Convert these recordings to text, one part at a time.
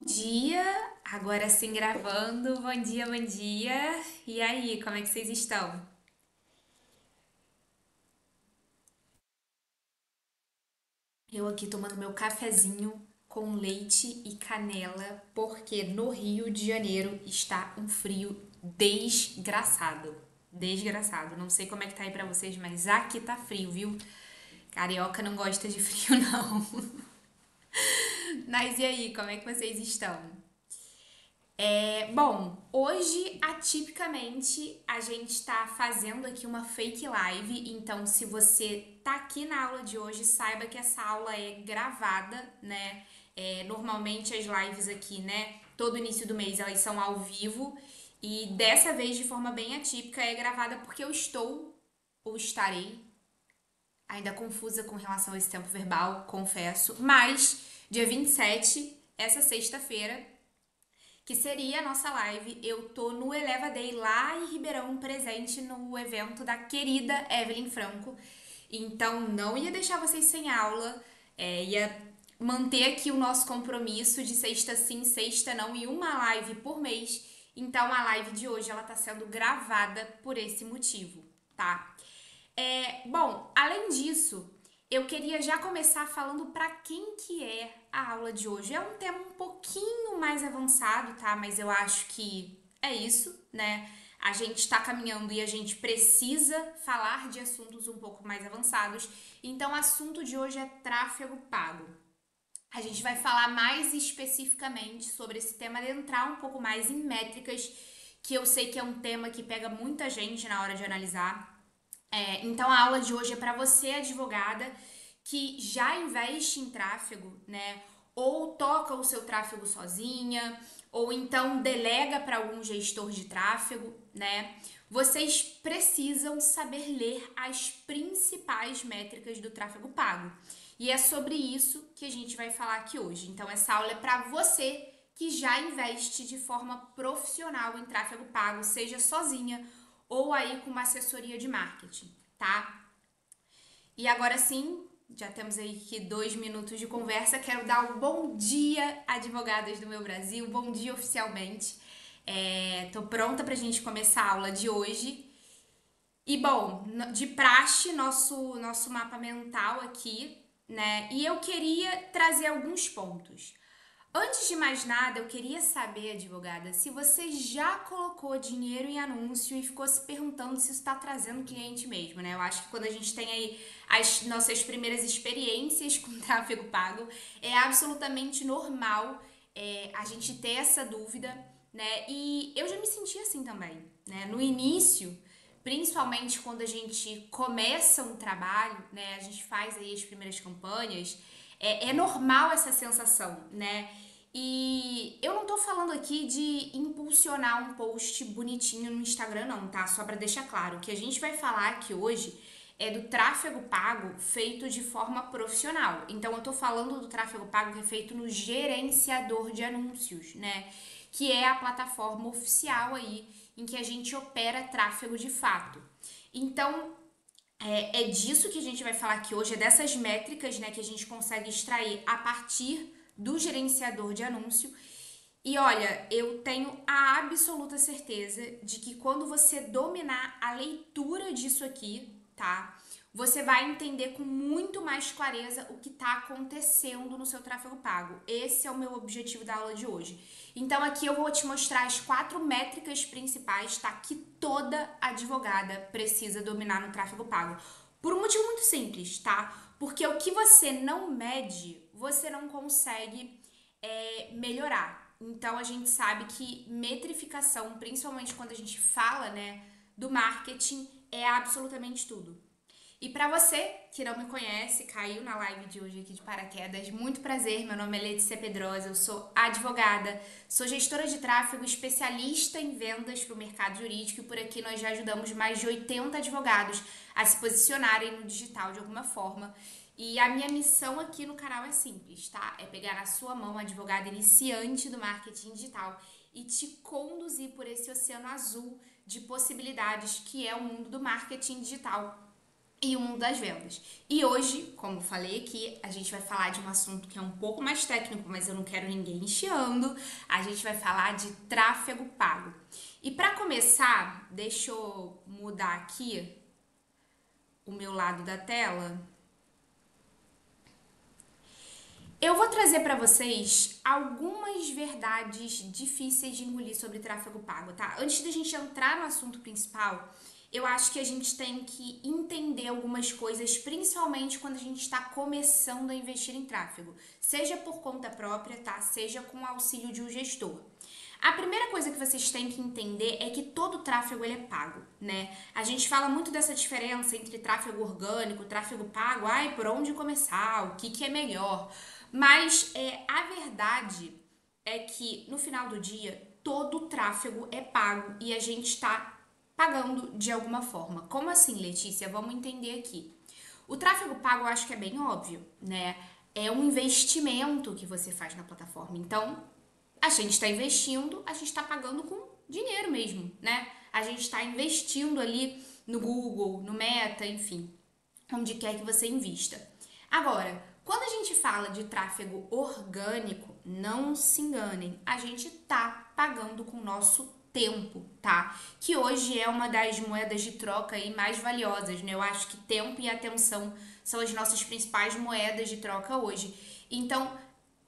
Dia, agora sim gravando. Bom dia, bom dia. E aí, como é que vocês estão? Eu aqui tomando meu cafezinho com leite e canela, porque no Rio de Janeiro está um frio desgraçado. Desgraçado. Não sei como é que tá aí pra vocês, mas aqui tá frio, viu? Carioca não gosta de frio, não. Mas e aí, como é que vocês estão? Bom, hoje, atipicamente, a gente está fazendo aqui uma fake live, então se você tá aqui na aula de hoje, saiba que essa aula é gravada, né? Normalmente as lives aqui, né, todo início do mês elas são ao vivo e dessa vez de forma bem atípica é gravada porque eu estou ou estarei ainda confusa com relação a esse tempo verbal, confesso, mas dia 27, essa sexta-feira, que seria a nossa live. Eu tô no Eleva Day lá em Ribeirão, presente no evento da querida Evelyn Franco. Então não ia deixar vocês sem aula, ia manter aqui o nosso compromisso de sexta sim, sexta não e uma live por mês. Então a live de hoje ela tá sendo gravada por esse motivo, tá? Bom, além disso, eu queria já começar falando para quem que é a aula de hoje. É um tema um pouquinho mais avançado, tá? Mas eu acho que é isso, né? A gente está caminhando e a gente precisa falar de assuntos um pouco mais avançados. Então, o assunto de hoje é tráfego pago. A gente vai falar mais especificamente sobre esse tema, adentrar um pouco mais em métricas, que eu sei que é um tema que pega muita gente na hora de analisar. Então a aula de hoje é para você, advogada, que já investe em tráfego, né? Ou toca o seu tráfego sozinha, ou então delega para algum gestor de tráfego, né? Vocês precisam saber ler as principais métricas do tráfego pago. E é sobre isso que a gente vai falar aqui hoje. Então essa aula é para você que já investe de forma profissional em tráfego pago, seja sozinha ou aí com uma assessoria de marketing, tá? E agora sim, já temos aí que 2 minutos de conversa. Quero dar um bom dia, advogadas do meu Brasil, bom dia oficialmente. Tô pronta pra gente começar a aula de hoje. E bom, de praxe, nosso mapa mental aqui, né? E eu queria trazer alguns pontos. Antes de mais nada, eu queria saber, advogada, se você já colocou dinheiro em anúncio e ficou se perguntando se isso está trazendo cliente mesmo, né? Eu acho que quando a gente tem aí as nossas primeiras experiências com tráfego pago, é absolutamente normal a gente ter essa dúvida, né? E eu já me senti assim também, né? No início, principalmente quando a gente começa um trabalho, né? A gente faz aí as primeiras campanhas, é normal essa sensação, né? E eu não tô falando aqui de impulsionar um post bonitinho no Instagram, não, tá? Só pra deixar claro, o que a gente vai falar aqui hoje é do tráfego pago feito de forma profissional. Então eu tô falando do tráfego pago que é feito no gerenciador de anúncios, né? Que é a plataforma oficial aí em que a gente opera tráfego de fato. Então, é disso que a gente vai falar aqui hoje, é dessas métricas, né, que a gente consegue extrair a partir do gerenciador de anúncio. E olha, eu tenho a absoluta certeza de que quando você dominar a leitura disso aqui, tá? Você vai entender com muito mais clareza o que está acontecendo no seu tráfego pago. Esse é o meu objetivo da aula de hoje. Então aqui eu vou te mostrar as 4 métricas principais, tá? Que toda advogada precisa dominar no tráfego pago. Por um motivo muito simples, tá? Porque o que você não mede, você não consegue melhorar. Então a gente sabe que metrificação, principalmente quando a gente fala, né, do marketing, é absolutamente tudo. E para você que não me conhece, caiu na live de hoje aqui de paraquedas, muito prazer. Meu nome é Letícia Pedrosa, eu sou advogada, sou gestora de tráfego, especialista em vendas para o mercado jurídico e por aqui nós já ajudamos mais de 80 advogados a se posicionarem no digital de alguma forma. E a minha missão aqui no canal é simples, tá? É pegar na sua mão, advogada iniciante do marketing digital, e te conduzir por esse oceano azul de possibilidades que é o mundo do marketing digital. e o mundo das vendas. E hoje, como eu falei aqui, a gente vai falar de um assunto que é um pouco mais técnico, mas eu não quero ninguém chiando. A gente vai falar de tráfego pago. E para começar, deixa eu mudar aqui o meu lado da tela. Eu vou trazer para vocês algumas verdades difíceis de engolir sobre tráfego pago, tá? Antes da gente entrar no assunto principal, eu acho que a gente tem que entender algumas coisas, principalmente quando a gente está começando a investir em tráfego, seja por conta própria, tá? Seja com o auxílio de um gestor. A primeira coisa que vocês têm que entender é que todo tráfego ele é pago, né? A gente fala muito dessa diferença entre tráfego orgânico, tráfego pago, ai, por onde começar, o que é melhor. Mas a verdade é que no final do dia todo tráfego é pago e a gente está pagando de alguma forma. Como assim, Letícia? Vamos entender aqui. O tráfego pago eu acho que é bem óbvio, né? É um investimento que você faz na plataforma. Então, a gente está investindo, a gente está pagando com dinheiro mesmo, né? A gente está investindo ali no Google, no Meta, enfim, onde quer que você invista. Agora, quando a gente fala de tráfego orgânico, não se enganem, a gente tá pagando com o nosso tempo, tá? Que hoje é uma das moedas de troca aí mais valiosas, né? Eu acho que tempo e atenção são as nossas principais moedas de troca hoje. Então,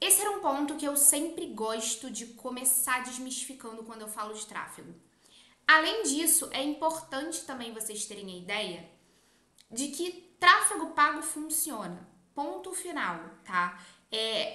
esse era um ponto que eu sempre gosto de começar desmistificando quando eu falo de tráfego. Além disso, é importante também vocês terem a ideia de que tráfego pago funciona. Ponto final, tá?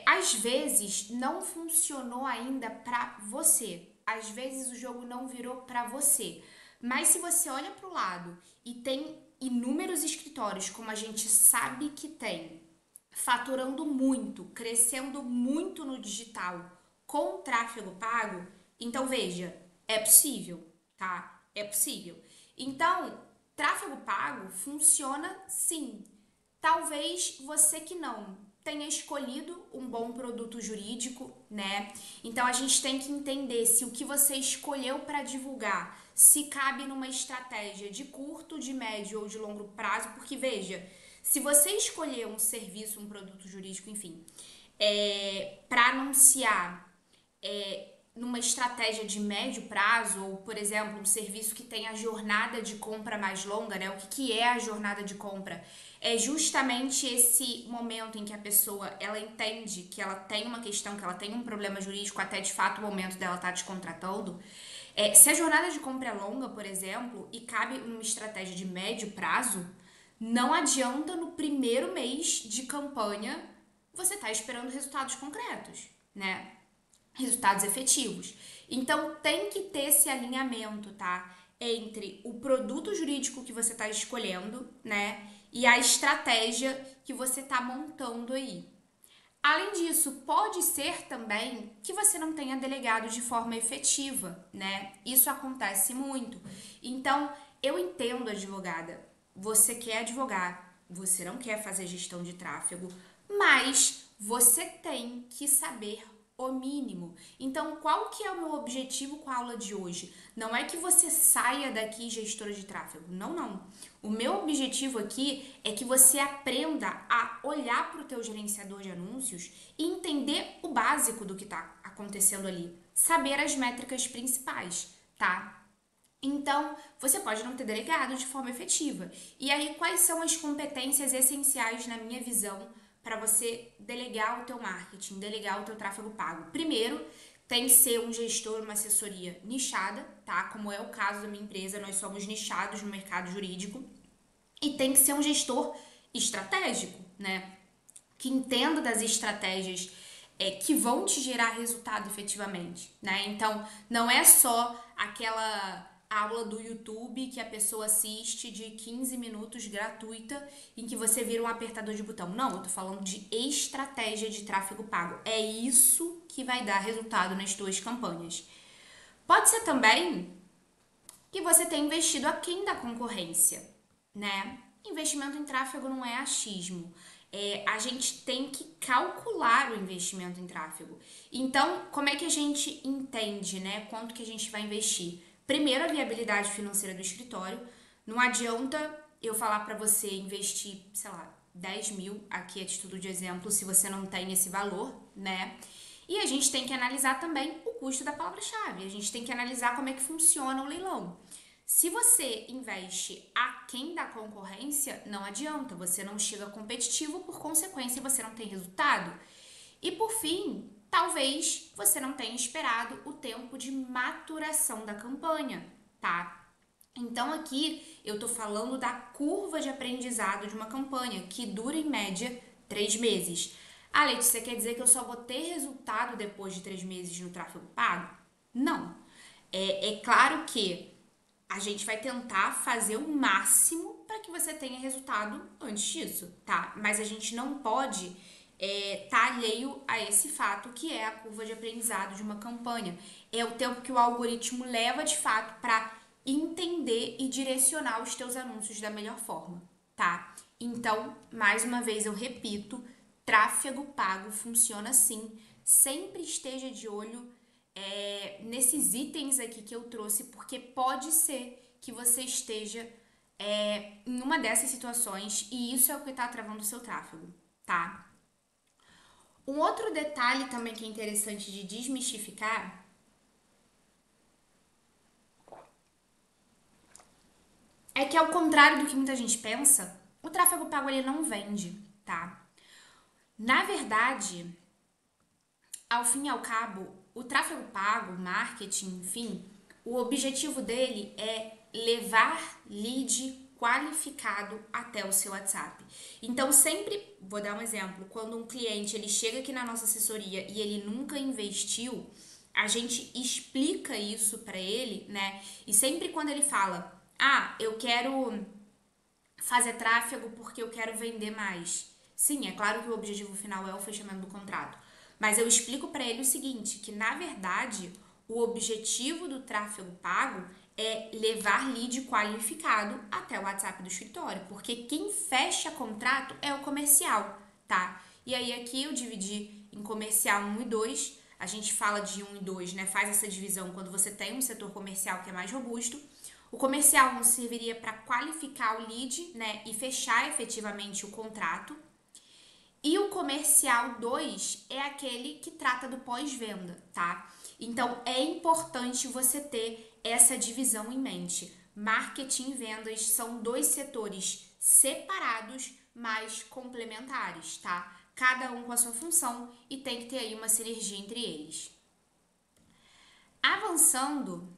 Às vezes não funcionou ainda pra você. Às vezes o jogo não virou pra você. Mas se você olha pro lado e tem inúmeros escritórios, como a gente sabe que tem, faturando muito, crescendo muito no digital com tráfego pago, então veja, é possível, tá? É possível. Então, tráfego pago funciona sim. Talvez você que não tenha escolhido um bom produto jurídico, né? Então a gente tem que entender se o que você escolheu para divulgar se cabe numa estratégia de curto, de médio ou de longo prazo, porque veja, se você escolher um serviço, um produto jurídico, enfim, para anunciar numa estratégia de médio prazo, ou, por exemplo, um serviço que tem a jornada de compra mais longa, né? O que é a jornada de compra? É justamente esse momento em que a pessoa, ela entende que ela tem uma questão, que ela tem um problema jurídico, até de fato o momento dela estar te contratando. Se a jornada de compra é longa, por exemplo, e cabe numa estratégia de médio prazo, não adianta no primeiro mês de campanha você estar esperando resultados concretos, né? Resultados efetivos. Então tem que ter esse alinhamento, tá? Entre o produto jurídico que você está escolhendo, né? E a estratégia que você está montando aí. Além disso, pode ser também que você não tenha delegado de forma efetiva, né? Isso acontece muito. Então, eu entendo, advogada, você quer advogar, você não quer fazer gestão de tráfego, mas você tem que saber o mínimo. Então, qual que é o meu objetivo com a aula de hoje? Não é que você saia daqui gestora de tráfego. Não, não. O meu objetivo aqui é que você aprenda a olhar para o teu gerenciador de anúncios e entender o básico do que está acontecendo ali. Saber as métricas principais, tá? Então, você pode não ter delegado de forma efetiva. E aí, quais são as competências essenciais, na minha visão, para você delegar o teu marketing, delegar o teu tráfego pago? Primeiro, tem que ser um gestor, uma assessoria nichada, tá? Como é o caso da minha empresa, nós somos nichados no mercado jurídico. E tem que ser um gestor estratégico, né? Que entenda das estratégias que vão te gerar resultado efetivamente, né? Então, não é só aquela aula do YouTube que a pessoa assiste de 15 minutos gratuita em que você vira um apertador de botão. Não, eu tô falando de estratégia de tráfego pago. É isso que vai dar resultado nas tuas campanhas. Pode ser também que você tenha investido aquém da concorrência, né? Investimento em tráfego não é achismo. A gente tem que calcular o investimento em tráfego. Então, como é que a gente entende, né? Quanto que a gente vai investir? Primeiro, a viabilidade financeira do escritório. Não adianta eu falar para você investir, sei lá, 10 mil, aqui é título de exemplo, se você não tem esse valor, né? E a gente tem que analisar também o custo da palavra-chave, a gente tem que analisar como é que funciona o leilão. Se você investe aquém da concorrência, não adianta, você não chega competitivo, por consequência, você não tem resultado. E por fim, talvez você não tenha esperado o tempo de maturação da campanha, tá? Então aqui eu tô falando da curva de aprendizado de uma campanha que dura em média 3 meses. Ah, Letícia, quer dizer que eu só vou ter resultado depois de 3 meses no tráfego pago? Não. É claro que a gente vai tentar fazer o máximo para que você tenha resultado antes disso, tá? Mas a gente não pode tá alheio a esse fato que é a curva de aprendizado de uma campanha. É o tempo que o algoritmo leva de fato para entender e direcionar os teus anúncios da melhor forma, tá? Então, mais uma vez eu repito, tráfego pago funciona assim. Sempre esteja de olho nesses itens aqui que eu trouxe, porque pode ser que você esteja em uma dessas situações e isso é o que está travando o seu tráfego, tá? Um outro detalhe também que é interessante de desmistificar é que, ao contrário do que muita gente pensa, o tráfego pago ele não vende, tá? Na verdade, ao fim e ao cabo, o tráfego pago, marketing, enfim, o objetivo dele é levar lead qualificado até o seu WhatsApp. Então, sempre, vou dar um exemplo, quando um cliente ele chega aqui na nossa assessoria e ele nunca investiu, a gente explica isso para ele, né? E sempre quando ele fala: "Ah, eu quero fazer tráfego porque eu quero vender mais". Sim, é claro que o objetivo final é o fechamento do contrato. Mas eu explico para ele o seguinte, que na verdade o objetivo do tráfego pago é levar lead qualificado até o WhatsApp do escritório, porque quem fecha contrato é o comercial, tá? E aí aqui eu dividi em comercial 1 e 2, a gente fala de 1 e 2, né? Faz essa divisão quando você tem um setor comercial que é mais robusto. O comercial 1 serviria para qualificar o lead, né, e fechar efetivamente o contrato. E o comercial 2 é aquele que trata do pós-venda, tá? Então é importante você ter essa divisão em mente. Marketing e vendas são dois setores separados, mas complementares, tá? Cada um com a sua função e tem que ter aí uma sinergia entre eles. Avançando,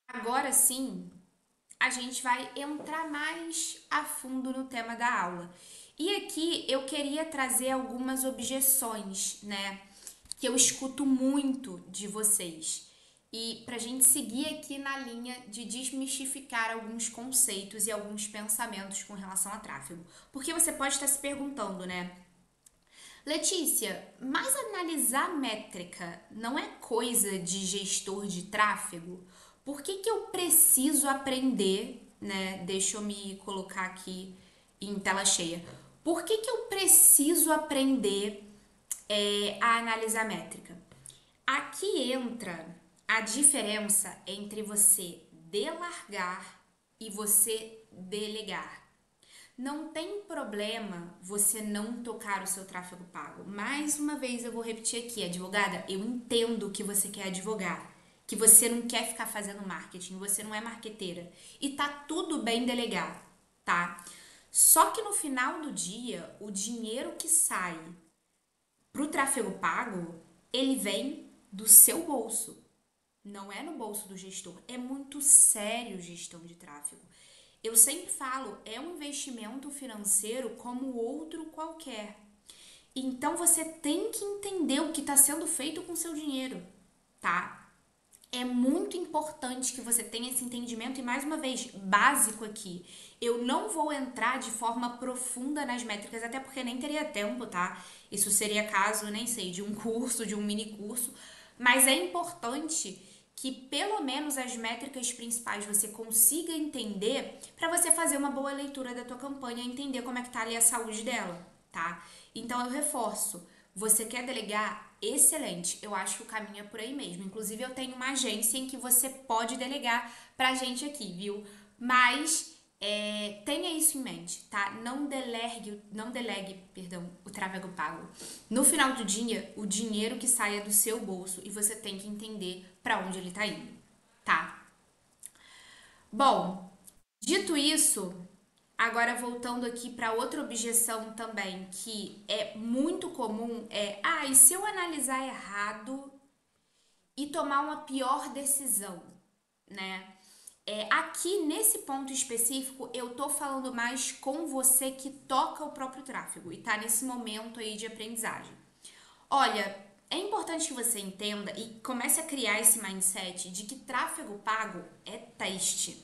agora sim, a gente vai entrar mais a fundo no tema da aula. E aqui eu queria trazer algumas objeções, né, que eu escuto muito de vocês. E para a gente seguir aqui na linha de desmistificar alguns conceitos e alguns pensamentos com relação a tráfego. Porque você pode estar se perguntando, né? Letícia, mas analisar métrica não é coisa de gestor de tráfego? Por que que eu preciso aprender, né? Deixa eu me colocar aqui em tela cheia. Por que que eu preciso aprender a analisar métrica? Aqui entra a diferença entre você delargar e você delegar. Não tem problema você não tocar o seu tráfego pago. Mais uma vez eu vou repetir aqui, advogada, eu entendo que você quer advogar, que você não quer ficar fazendo marketing, você não é marqueteira. E tá tudo bem delegar, tá? Só que no final do dia, o dinheiro que sai pro tráfego pago, ele vem do seu bolso. Não é no bolso do gestor. É muito sério gestão de tráfego. Eu sempre falo, é um investimento financeiro como outro qualquer. Então você tem que entender o que está sendo feito com o seu dinheiro, tá? É muito importante que você tenha esse entendimento e, mais uma vez, básico aqui. Eu não vou entrar de forma profunda nas métricas, até porque nem teria tempo, tá? Isso seria caso, nem sei, de um curso, de um mini curso. Mas é importante que pelo menos as métricas principais você consiga entender para você fazer uma boa leitura da tua campanha e entender como é que tá ali a saúde dela, tá? Então eu reforço, você quer delegar? Excelente, eu acho que o caminho é por aí mesmo. Inclusive eu tenho uma agência em que você pode delegar pra gente aqui, viu? Mas Tenha isso em mente, tá? Não delegue, o tráfego pago. No final do dia, o dinheiro que sai é do seu bolso e você tem que entender para onde ele tá indo, tá? Bom, dito isso, agora voltando aqui para outra objeção também que é muito comum e se eu analisar errado e tomar uma pior decisão, né? Aqui nesse ponto específico, eu tô falando mais com você que toca o próprio tráfego e tá nesse momento aí de aprendizagem. Olha, é importante que você entenda e comece a criar esse mindset de que tráfego pago é teste.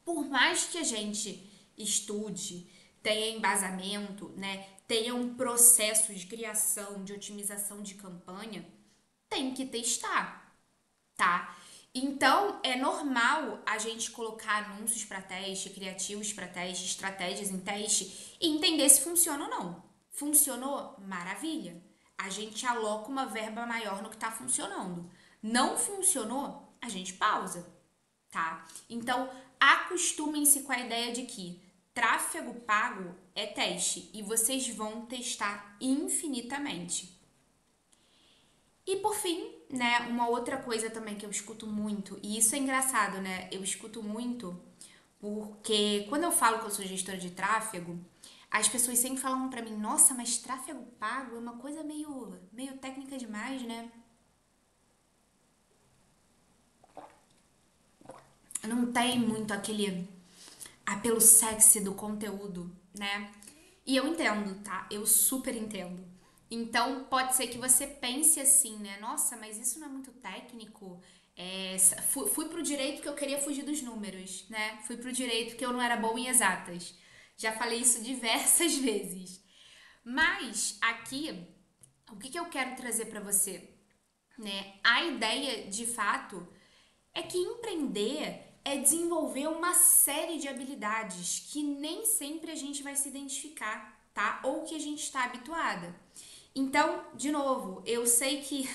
Por mais que a gente estude, tenha embasamento, né, tenha um processo de criação, de otimização de campanha, tem que testar, tá? Então, é normal a gente colocar anúncios para teste, criativos para teste, estratégias em teste e entender se funciona ou não. Funcionou? Maravilha. A gente aloca uma verba maior no que está funcionando. Não funcionou? A gente pausa, tá? Então, acostumem-se com a ideia de que tráfego pago é teste e vocês vão testar infinitamente. E por fim, né, uma outra coisa também que eu escuto muito, e isso é engraçado, né? Eu escuto muito porque quando eu falo que eu sou gestora de tráfego, as pessoas sempre falam pra mim: "Nossa, mas tráfego pago é uma coisa meio técnica demais, né? Não tem muito aquele apelo sexy do conteúdo, né?" E eu entendo, tá? Eu super entendo. Então, pode ser que você pense assim, né? Nossa, mas isso não é muito técnico. Fui pro direito porque eu queria fugir dos números, né? Fui pro direito porque eu não era boa em exatas. Já falei isso diversas vezes. Mas aqui, o que eu quero trazer para você, né? A ideia, de fato, é que empreender é desenvolver uma série de habilidades que nem sempre a gente vai se identificar, tá? Ou que a gente está habituada. Então, de novo, eu sei que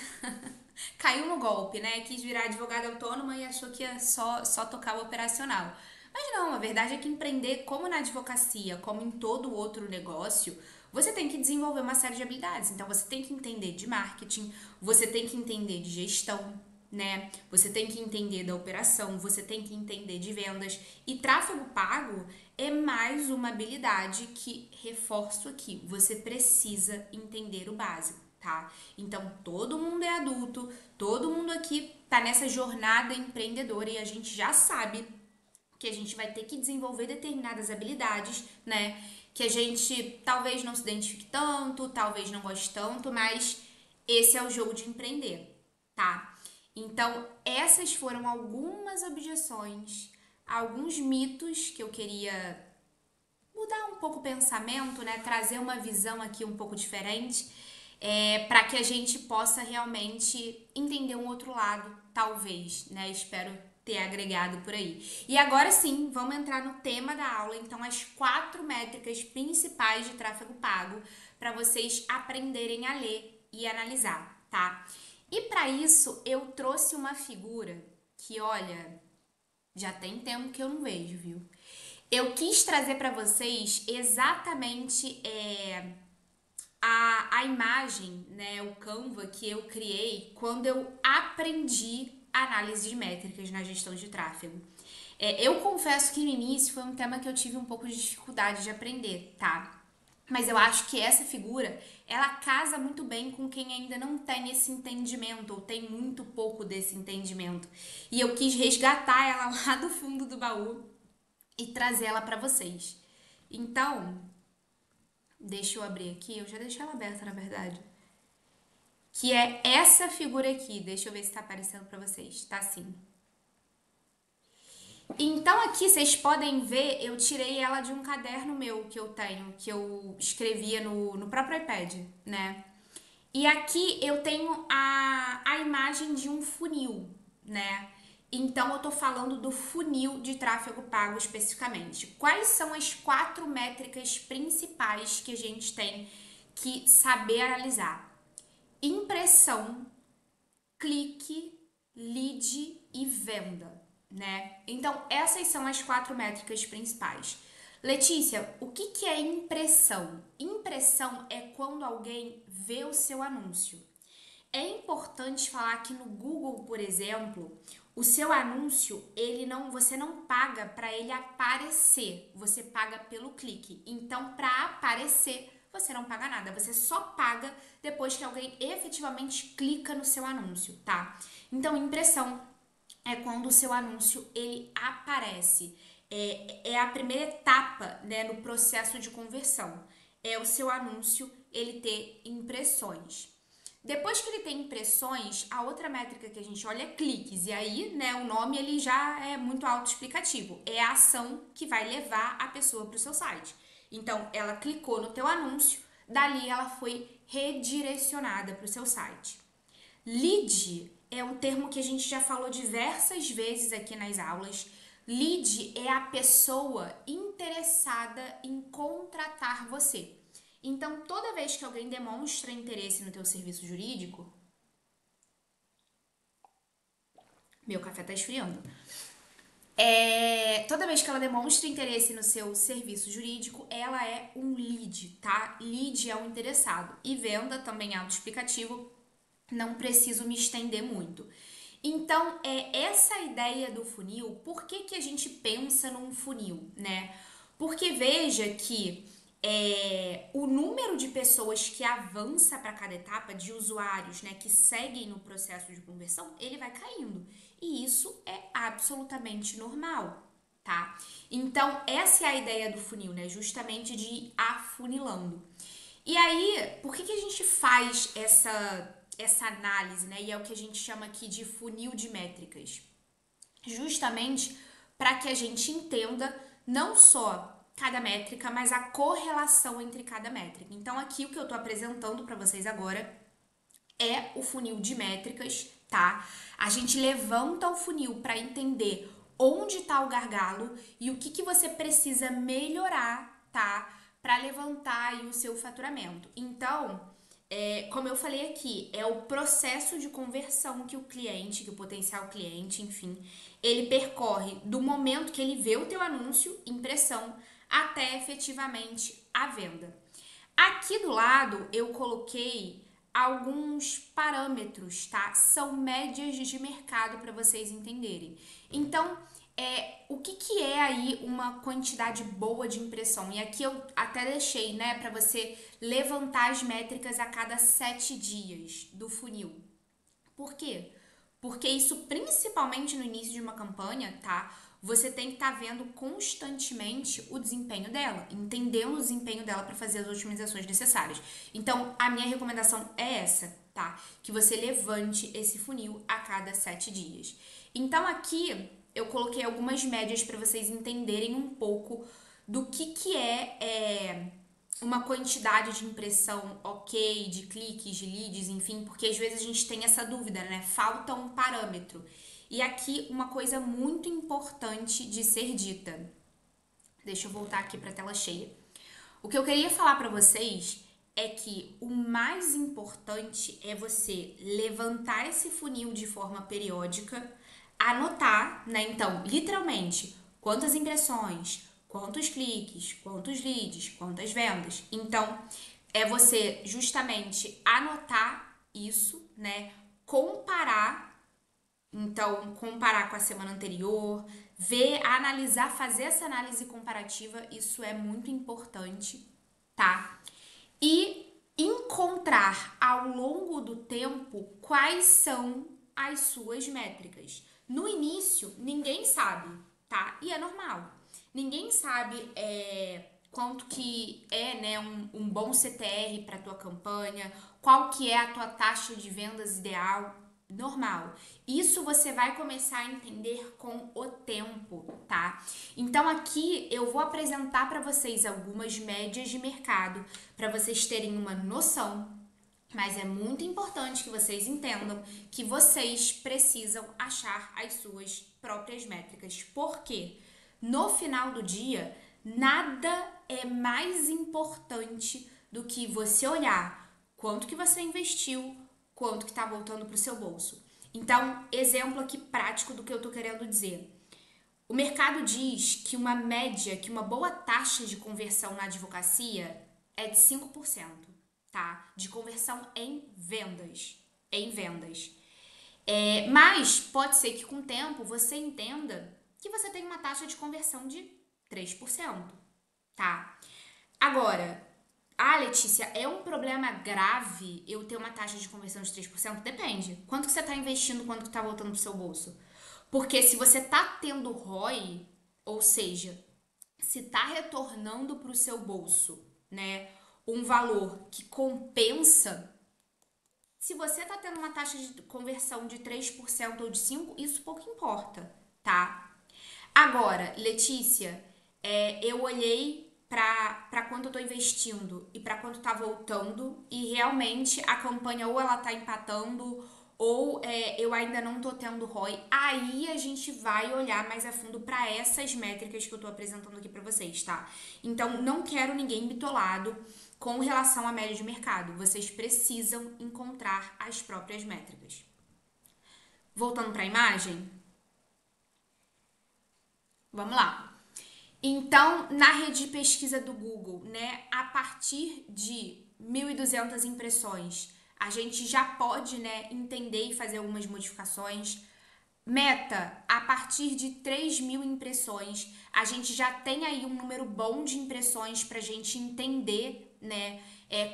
caiu no golpe, né? Quis virar advogada autônoma e achou que ia só tocar o operacional. Mas não, a verdade é que empreender, como na advocacia, como em todo outro negócio, você tem que desenvolver uma série de habilidades. Então, você tem que entender de marketing, você tem que entender de gestão, né? Você tem que entender da operação, você tem que entender de vendas. E tráfego pago é mais uma habilidade que, reforço aqui, você precisa entender o básico, tá? Então, todo mundo é adulto, todo mundo aqui tá nessa jornada empreendedora e a gente já sabe que a gente vai ter que desenvolver determinadas habilidades, né? Que a gente talvez não se identifique tanto, talvez não goste tanto, mas esse é o jogo de empreender, tá? Então, essas foram algumas objeções, alguns mitos que eu queria mudar um pouco o pensamento, né? Trazer uma visão aqui um pouco diferente, para que a gente possa realmente entender um outro lado, talvez, né? Espero ter agregado por aí. E agora sim, vamos entrar no tema da aula, então as 4 métricas principais de tráfego pago para vocês aprenderem a ler e analisar, tá? E para isso eu trouxe uma figura que, olha, já tem tempo que eu não vejo, viu? Eu quis trazer para vocês exatamente a imagem, né, o Canva que eu criei quando eu aprendi análise de métricas na gestão de tráfego. Eu confesso que no início foi um tema que eu tive um pouco de dificuldade de aprender, tá? Mas eu acho que essa figura, ela casa muito bem com quem ainda não tem esse entendimento ou tem muito pouco desse entendimento. E eu quis resgatar ela lá do fundo do baú e trazer ela para vocês. Então, deixa eu abrir aqui, eu já deixei ela aberta, na verdade. Que é essa figura aqui. Deixa eu ver se tá aparecendo para vocês. Tá sim. Então aqui vocês podem ver, eu tirei ela de um caderno meu que eu tenho, que eu escrevia no próprio iPad, né? E aqui eu tenho a imagem de um funil, né? Então eu tô falando do funil de tráfego pago especificamente. Quais são as 4 métricas principais que a gente tem que saber analisar? Impressão, clique, lead e venda. né? Então, essas são as 4 métricas principais. Letícia, o que que é impressão? Impressão é quando alguém vê o seu anúncio. É importante falar que no Google, por exemplo, o seu anúncio, você não paga para ele aparecer, você paga pelo clique. Então, para aparecer, você não paga nada, você só paga depois que alguém efetivamente clica no seu anúncio, tá? Então, impressão é quando o seu anúncio ele aparece. É a primeira etapa, né, no processo de conversão. É o seu anúncio ele ter impressões. Depois que ele tem impressões, a outra métrica que a gente olha é cliques. E aí, né, o nome ele já é muito autoexplicativo. É a ação que vai levar a pessoa para o seu site. Então, ela clicou no teu anúncio, dali ela foi redirecionada para o seu site. Lead é um termo que a gente já falou diversas vezes aqui nas aulas. Lead é a pessoa interessada em contratar você. Então, toda vez que alguém demonstra interesse no teu serviço jurídico, meu café tá esfriando. Toda vez que ela demonstra interesse no seu serviço jurídico, ela é um lead, tá? Lead é um interessado. E venda também é autoexplicativo, não preciso me estender muito. Então, é essa ideia do funil. Por que que a gente pensa num funil, né? Porque veja que o número de pessoas que avança para cada etapa, de usuários, né, que seguem no processo de conversão, ele vai caindo. E isso é absolutamente normal, tá? Então, essa é a ideia do funil, né? Justamente de ir afunilando. E aí, por que que a gente faz essa análise, né? E é o que a gente chama aqui de funil de métricas. Justamente para que a gente entenda não só cada métrica, mas a correlação entre cada métrica. Então, aqui o que eu estou apresentando para vocês agora é o funil de métricas, tá? A gente levanta o funil para entender onde está o gargalo e o que que você precisa melhorar, tá? Para levantar aí o seu faturamento. Então, como eu falei aqui, é o processo de conversão que o cliente, que o potencial cliente, enfim, ele percorre do momento que ele vê o teu anúncio, impressão, até efetivamente a venda. Aqui do lado eu coloquei alguns parâmetros, tá? São médias de mercado para vocês entenderem. Então, o que que é aí uma quantidade boa de impressão? E aqui eu até deixei, né, para você levantar as métricas a cada 7 dias do funil. Por quê? Porque isso, principalmente no início de uma campanha, tá? Você tem que estar vendo constantemente o desempenho dela, entendendo o desempenho dela para fazer as otimizações necessárias. Então, a minha recomendação é essa, tá? Que você levante esse funil a cada 7 dias. Então, aqui eu coloquei algumas médias para vocês entenderem um pouco do que é uma quantidade de impressão ok, de cliques, de leads, enfim, porque às vezes a gente tem essa dúvida, né? Falta um parâmetro. E aqui uma coisa muito importante de ser dita. Deixa eu voltar aqui para a tela cheia. O que eu queria falar para vocês é que o mais importante é você levantar esse funil de forma periódica, anotar, né? Então, literalmente, quantas impressões, quantos cliques, quantos leads, quantas vendas. Então, é você justamente anotar isso, né? Comparar, então, comparar com a semana anterior, ver, analisar, fazer essa análise comparativa, isso é muito importante, tá? E encontrar ao longo do tempo quais são as suas métricas. No início, ninguém sabe, tá? E é normal. Ninguém sabe quanto que é, né, um bom CTR para tua campanha, qual que é a tua taxa de vendas ideal. Normal. Isso você vai começar a entender com o tempo, tá? Então aqui eu vou apresentar para vocês algumas médias de mercado para vocês terem uma noção, mas é muito importante que vocês entendam que vocês precisam achar as suas próprias métricas. Porque no final do dia, nada é mais importante do que você olhar quanto que você investiu, quanto que está voltando para o seu bolso. Então, exemplo aqui prático do que eu tô querendo dizer. O mercado diz que uma média, que uma boa taxa de conversão na advocacia é de 5%, tá? De conversão em vendas. Em vendas. Mas pode ser que com o tempo você entenda que você tem uma taxa de conversão de 3%, tá? Agora, Letícia, é um problema grave eu ter uma taxa de conversão de 3%? Depende. Quanto que você está investindo, quanto que está voltando pro seu bolso? Porque se você tá tendo ROI, ou seja, se tá retornando pro seu bolso, né, um valor que compensa, se você tá tendo uma taxa de conversão de 3% ou de 5%, isso pouco importa, tá? Agora, Letícia, eu olhei para quanto eu tô investindo e para quanto tá voltando e realmente a campanha ou ela tá empatando ou eu ainda não tô tendo ROI. Aí a gente vai olhar mais a fundo para essas métricas que eu tô apresentando aqui para vocês, tá? Então, não quero ninguém bitolado com relação à média de mercado. Vocês precisam encontrar as próprias métricas. Voltando para a imagem, vamos lá. Então, na rede de pesquisa do Google, né, a partir de 1.200 impressões, a gente já pode, né, entender e fazer algumas modificações. Meta, a partir de 3.000 impressões, a gente já tem aí um número bom de impressões para a gente entender, né,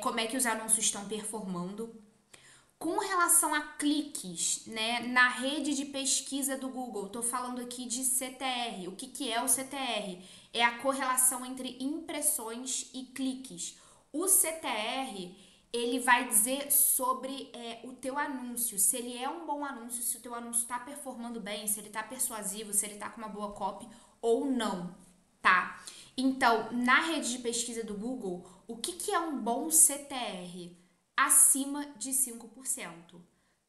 como é que os anúncios estão performando. Com relação a cliques, né, na rede de pesquisa do Google, estou falando aqui de CTR. O que é o CTR? É a correlação entre impressões e cliques. O CTR, ele vai dizer sobre o teu anúncio, se ele é um bom anúncio, se o teu anúncio está performando bem, se ele está persuasivo, se ele está com uma boa copy ou não, tá? Então, na rede de pesquisa do Google, o que é um bom CTR? Acima de 5%.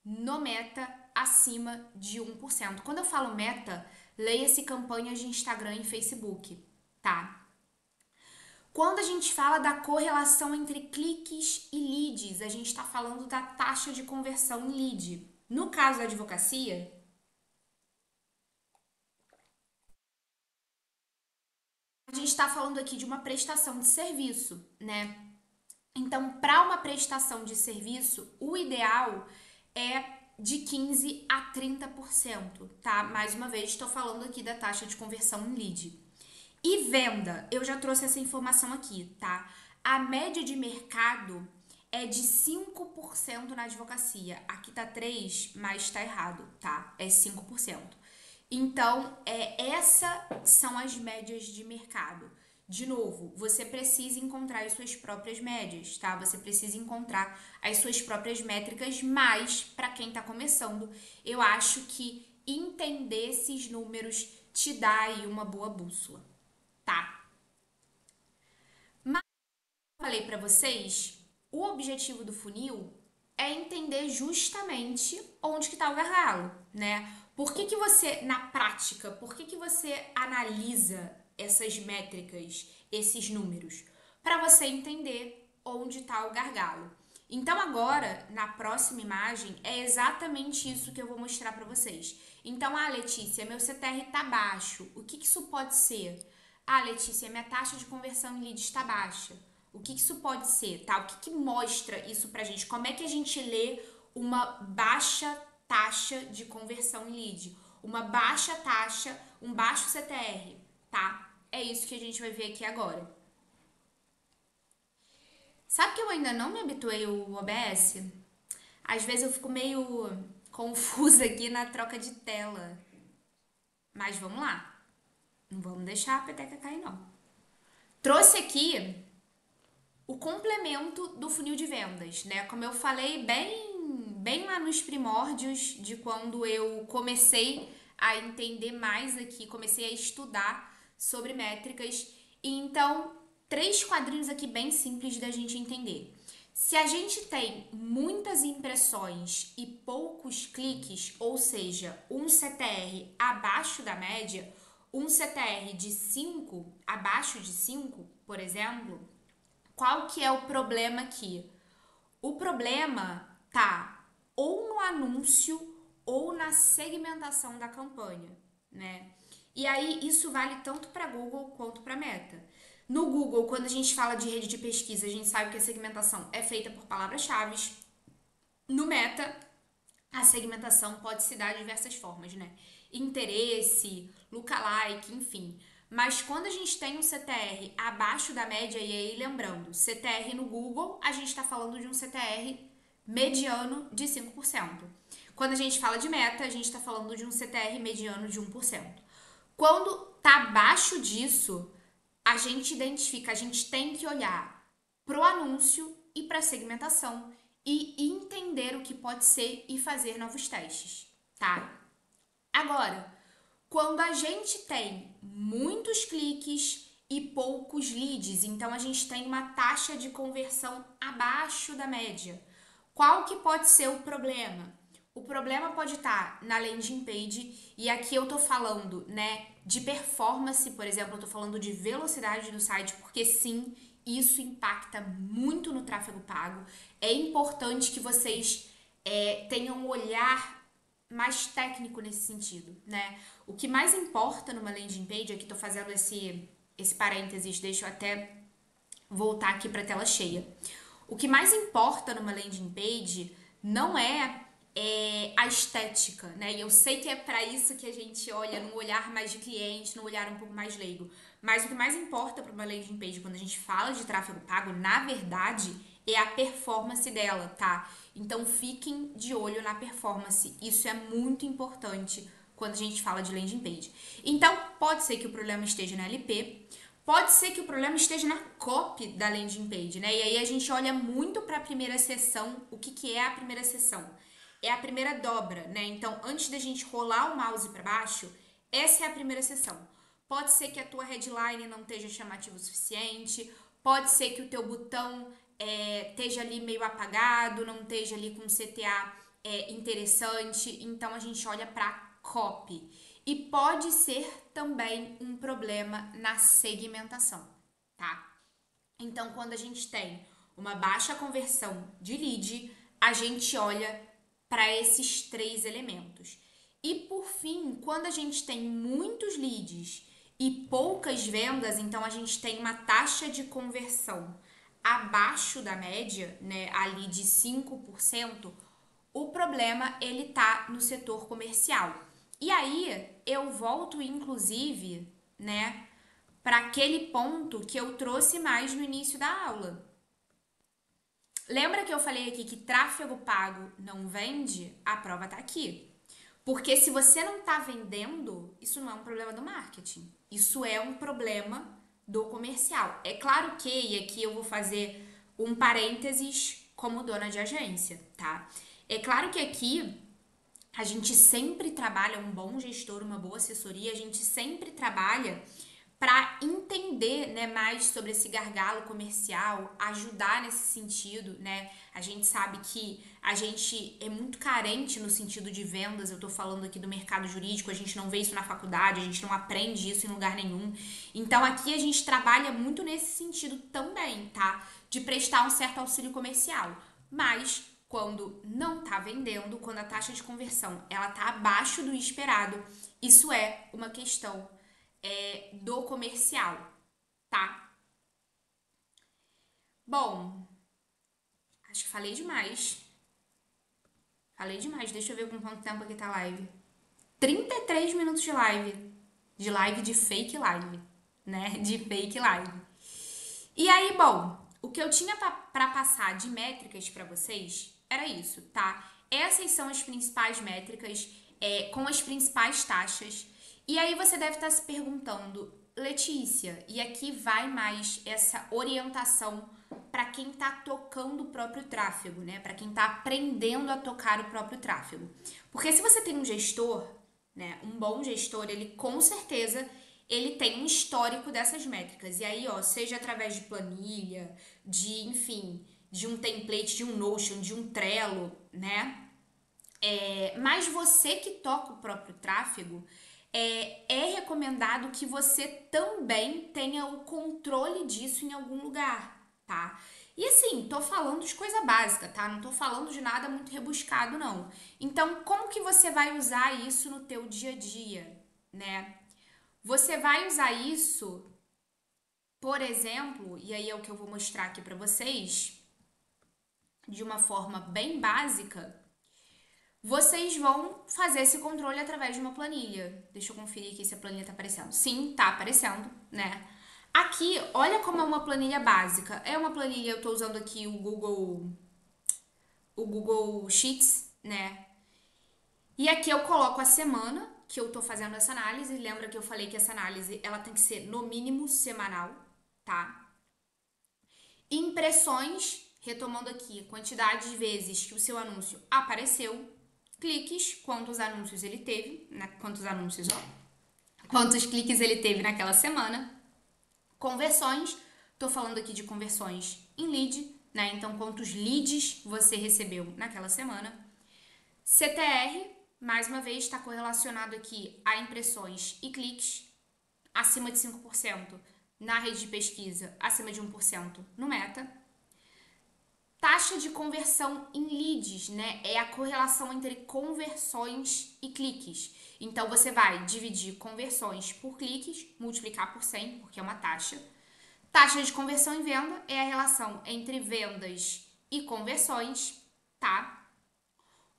No Meta, acima de 1%. Quando eu falo Meta, leia-se campanhas de Instagram e Facebook, tá? Quando a gente fala da correlação entre cliques e leads, a gente está falando da taxa de conversão em lead. No caso da advocacia, a gente está falando aqui de uma prestação de serviço, né? Então, para uma prestação de serviço, o ideal é de 15 a 30%, tá? Mais uma vez, estou falando aqui da taxa de conversão em lead. E venda, eu já trouxe essa informação aqui, tá? A média de mercado é de 5% na advocacia. Aqui tá 3, mas tá errado, tá? É 5%. Então, essas são as médias de mercado. De novo, você precisa encontrar as suas próprias médias, tá? Você precisa encontrar as suas próprias métricas, mas para quem tá começando, eu acho que entender esses números te dá aí uma boa bússola, tá? Mas como eu falei para vocês, o objetivo do funil é entender justamente onde que tá o gargalo, né? Por que que você, na prática, por que que você analisa essas métricas, esses números? Para você entender onde está o gargalo. Então agora, na próxima imagem, é exatamente isso que eu vou mostrar para vocês. Então, Letícia, meu CTR tá baixo. O que que isso pode ser? Letícia, minha taxa de conversão em lead está baixa. O que que isso pode ser, tá? O que que mostra isso pra gente? Como é que a gente lê uma baixa taxa de conversão em lead? Uma baixa taxa, um baixo CTR, tá? É isso que a gente vai ver aqui agora. Sabe que eu ainda não me habituei ao OBS? Às vezes eu fico meio confusa aqui na troca de tela. Mas vamos lá. Não vamos deixar a peteca cair, não. Trouxe aqui o complemento do funil de vendas, né? Como eu falei bem lá nos primórdios de quando eu comecei a entender mais aqui, comecei a estudar sobre métricas. E então, três quadrinhos aqui bem simples da gente entender. Se a gente tem muitas impressões e poucos cliques, ou seja, um CTR abaixo da média, um CTR de 5 abaixo de 5, por exemplo, qual que é o problema aqui? O problema tá ou no anúncio ou na segmentação da campanha, né? E aí isso vale tanto para Google quanto para Meta. No Google, quando a gente fala de rede de pesquisa, a gente sabe que a segmentação é feita por palavras-chave. No Meta, a segmentação pode se dar de diversas formas, né? Interesse, lookalike, enfim. Mas quando a gente tem um CTR abaixo da média, e aí lembrando, CTR no Google, a gente está falando de um CTR mediano de 5%. Quando a gente fala de meta, a gente está falando de um CTR mediano de 1%. Quando tá abaixo disso, a gente identifica, a gente tem que olhar pro anúncio e para segmentação e entender o que pode ser e fazer novos testes, tá? Agora, quando a gente tem muitos cliques e poucos leads, então a gente tem uma taxa de conversão abaixo da média. Qual que pode ser o problema? O problema pode estar na landing page, e aqui eu tô falando, né, de performance, por exemplo, eu tô falando de velocidade do site, porque sim, isso impacta muito no tráfego pago. É importante que vocês tenham um olhar mais técnico nesse sentido, né? O que mais importa numa landing page, aqui tô fazendo esse parênteses, deixa eu até voltar aqui para a tela cheia. O que mais importa numa landing page não é a estética, né? E eu sei que é para isso que a gente olha num olhar mais de cliente, num olhar um pouco mais leigo. Mas o que mais importa para uma landing page quando a gente fala de tráfego pago, na verdade, é a performance dela, tá? Então fiquem de olho na performance. Isso é muito importante quando a gente fala de landing page. Então, pode ser que o problema esteja na LP, pode ser que o problema esteja na copy da landing page, né? E aí a gente olha muito para a primeira seção. O que é a primeira seção? É a primeira dobra, né? Então, antes da gente rolar o mouse para baixo, essa é a primeira seção. Pode ser que a tua headline não esteja chamativa o suficiente, pode ser que o teu botão esteja ali meio apagado, não esteja ali com CTA interessante. Então, a gente olha para copy. E pode ser também um problema na segmentação, tá? Então, quando a gente tem uma baixa conversão de lead, a gente olha para esses três elementos. E por fim, quando a gente tem muitos leads e poucas vendas, então a gente tem uma taxa de conversão abaixo da média, né, ali de 5%, o problema ele tá no setor comercial. E aí eu volto inclusive, né, para aquele ponto que eu trouxe mais no início da aula. Lembra que eu falei aqui que tráfego pago não vende? A prova tá aqui. Porque se você não tá vendendo, isso não é um problema do marketing. Isso é um problema do comercial. É claro que, e aqui eu vou fazer um parênteses como dona de agência, tá? É claro que aqui a gente sempre trabalha, um bom gestor, uma boa assessoria, a gente sempre trabalha para entender, né, mais sobre esse gargalo comercial, ajudar nesse sentido, né? A gente sabe que a gente é muito carente no sentido de vendas, eu tô falando aqui do mercado jurídico, a gente não vê isso na faculdade, a gente não aprende isso em lugar nenhum. Então aqui a gente trabalha muito nesse sentido também, tá? De prestar um certo auxílio comercial. Mas quando não tá vendendo, quando a taxa de conversão ela tá abaixo do esperado, isso é uma questão do comercial, tá? Bom, acho que falei demais. Falei demais. Deixa eu ver com quanto tempo aqui tá a live. 33 minutos de live. De live de fake live, né? De fake live. E aí, bom, o que eu tinha pra passar de métricas pra vocês era isso, tá? Essas são as principais métricas, com as principais taxas. E aí você deve estar se perguntando, Letícia, e aqui vai mais essa orientação para quem está tocando o próprio tráfego, né? Para quem está aprendendo a tocar o próprio tráfego. Porque se você tem um gestor, né, um bom gestor, ele com certeza ele tem um histórico dessas métricas. E aí, ó, seja através de planilha, de, enfim, de um template, de um Notion, de um Trello, né? Mas você que toca o próprio tráfego, é recomendado que você também tenha o controle disso em algum lugar, tá? E assim, tô falando de coisa básica, tá? Não tô falando de nada muito rebuscado, não. Então, como que você vai usar isso no teu dia a dia, né? Você vai usar isso, por exemplo, e aí é o que eu vou mostrar aqui para vocês, de uma forma bem básica. Vocês vão fazer esse controle através de uma planilha. Deixa eu conferir aqui se a planilha tá aparecendo. Sim, tá aparecendo, né? Aqui, olha como é uma planilha básica. É uma planilha, eu tô usando aqui o Google Sheets, né? E aqui eu coloco a semana que eu tô fazendo essa análise. Lembra que eu falei que essa análise ela tem que ser no mínimo semanal, tá? Impressões, retomando aqui, quantidade de vezes que o seu anúncio apareceu. Cliques, quantos anúncios ele teve, né? Quantos anúncios, ó. Quantos cliques ele teve naquela semana. Conversões, tô falando aqui de conversões em lead, né? Então, quantos leads você recebeu naquela semana. CTR, mais uma vez, está correlacionado aqui a impressões e cliques, acima de 5% na rede de pesquisa, acima de 1% no Meta. Taxa de conversão em leads, né? É a correlação entre conversões e cliques. Então, você vai dividir conversões por cliques, multiplicar por 100, porque é uma taxa. Taxa de conversão em venda é a relação entre vendas e conversões, tá?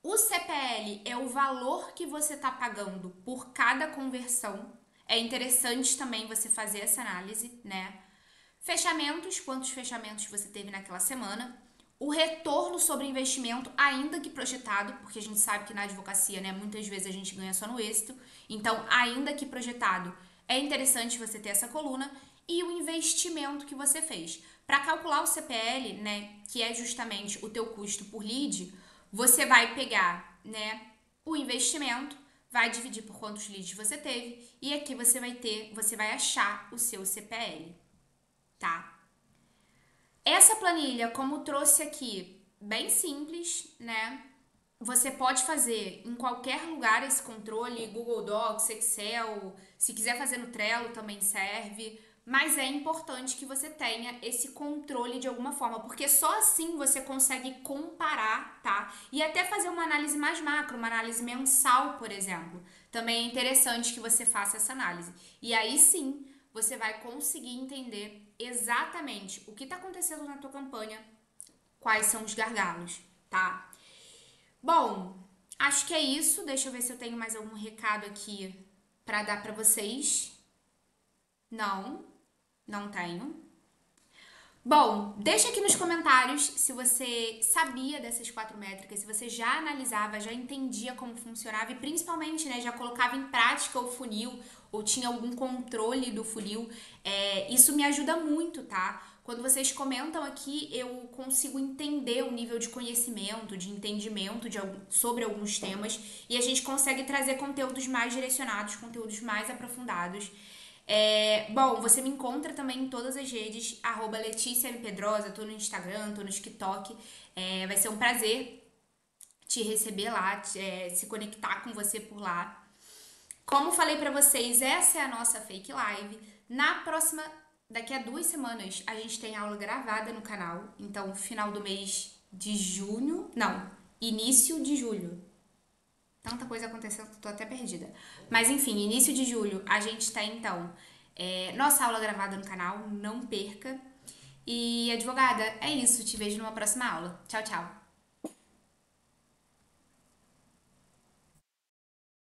O CPL é o valor que você está pagando por cada conversão. É interessante também você fazer essa análise, né? Fechamentos, quantos fechamentos você teve naquela semana. O retorno sobre investimento, ainda que projetado, porque a gente sabe que na advocacia, né, muitas vezes a gente ganha só no êxito. Então, ainda que projetado, é interessante você ter essa coluna. E o investimento que você fez. Para calcular o CPL, né, que é justamente o teu custo por lead, você vai pegar, né, o investimento, vai dividir por quantos leads você teve e aqui você vai achar o seu CPL, tá? Essa planilha, como trouxe aqui, bem simples, né? Você pode fazer em qualquer lugar esse controle, Google Docs, Excel, se quiser fazer no Trello também serve, mas é importante que você tenha esse controle de alguma forma, porque só assim você consegue comparar, tá? E até fazer uma análise mais macro, uma análise mensal, por exemplo. Também é interessante que você faça essa análise. E aí sim, você vai conseguir entender exatamente o que está acontecendo na tua campanha, quais são os gargalos, tá? Bom, acho que é isso. Deixa eu ver se eu tenho mais algum recado aqui para dar para vocês. Não, não tenho. Bom, deixa aqui nos comentários se você sabia dessas 4 métricas, se você já analisava, já entendia como funcionava e principalmente, né, já colocava em prática o funil ou tinha algum controle do funil. Isso me ajuda muito, tá? Quando vocês comentam aqui, eu consigo entender o nível de conhecimento, de entendimento sobre alguns temas e a gente consegue trazer conteúdos mais direcionados, conteúdos mais aprofundados. Bom, você me encontra também em todas as redes, @LeticiaMPedrosa, tô no Instagram, tô no TikTok. Vai ser um prazer te receber lá, se conectar com você por lá. Como falei pra vocês, essa é a nossa fake live. Na próxima, daqui a 2 semanas, a gente tem aula gravada no canal. Então, final do mês de junho, não, início de julho. Tanta coisa acontecendo que eu tô até perdida. Mas enfim, início de julho a gente tem então nossa aula gravada no canal, não perca. E advogada, é isso, te vejo numa próxima aula. Tchau, tchau.